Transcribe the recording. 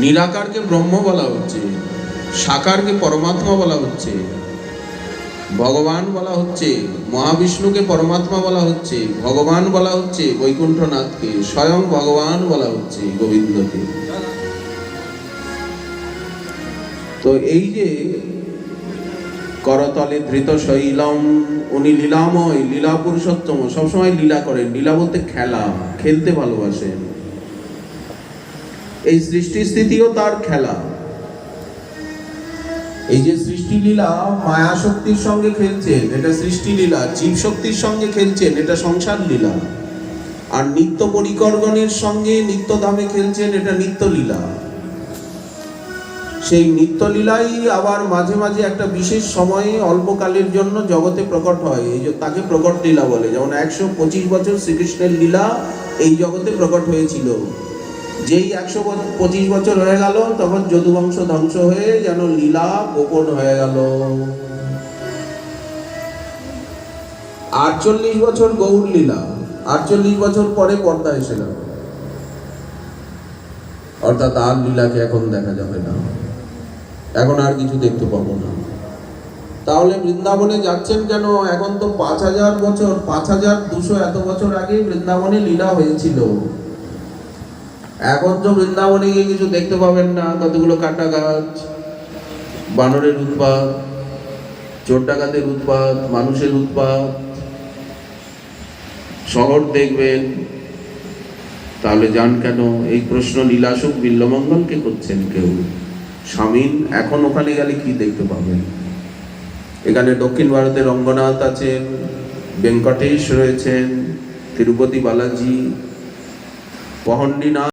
নিরাকারকে ব্রহ্ম বলা হচ্ছে, সাকারকে পরমাত্মা বলা হচ্ছে, ভগবান বলা হচ্ছে, মহাবিষ্ণুকে পরমাত্মা বলা হচ্ছে, ভগবান বলা হচ্ছে বৈকুণ্ঠনাথকে, স্বয়ং ভগবান বলা হচ্ছে গোবিন্দকে। তো এই যে করতলে ধৃত শৈলম, উনি লীলাময়, লীলা পুরুষোত্তম, সবসময় লীলা করেন। লীলা বলতে খেলা, খেলতে ভালোবাসেন। এই সৃষ্টি স্থিতিও তার খেলা। এই যে সৃষ্টি লীলা, মায়া শক্তির সঙ্গে খেলছেন, এটা সৃষ্টি লীলা। জীব শক্তির সঙ্গে খেলছেন, এটা সংসার লীলা। আর নিত্য পরিকরগণের সঙ্গে নিত্যধামে খেলছেন, এটা নিত্য লীলা। সেই নিত্য লীলাই আবার মাঝে মাঝে একটা বিশেষ সময়ে অল্পকালের জন্য জগতে প্রকট হয়, এই যে তাকে প্রকট লীলা বলে। যেমন 125 বছর শ্রীকৃষ্ণের লীলা এই জগতে প্রকট হয়েছিল। যেই 125 বছর হয়ে গেল, তখন যদুবংশ ধ্বংস হয়ে যেন লীলা গোপন হয়ে গেল। 48 বছর গৌর লীলা, 48 বছর পরে পর্দা এসে গেল, অর্থাৎ আর লীলাকে এখন দেখা যাবে না, এখন আর কিছু দেখতে পাবো না। তাহলে বৃন্দাবনে যাচ্ছেন কেন? এখন তো 5000 বছর, 5200 এত বছর আগে বৃন্দাবনে লীলা হয়েছিল। এখন তো বৃন্দাবনে গিয়ে কিছু দেখতে পাবেন না। কতগুলো কাটা গাছ, বানরের উৎপাত, চোর ডাকাতের উৎপাত, মানুষের উৎপাত, শহর দেখবেন। তাহলে যান কেন? এই প্রশ্ন লীলাসুখ বিল্লমঙ্গলকে করছেন কেউ। স্বামীন এখন ওখানে গেলে কি দেখতে পাবেন? এখানে দক্ষিণ ভারতের রঙ্গনাথ আছেন, ভেঙ্কটেশ রয়েছেন, তিরুপতি বালাজি, পহন্ডিনাথ।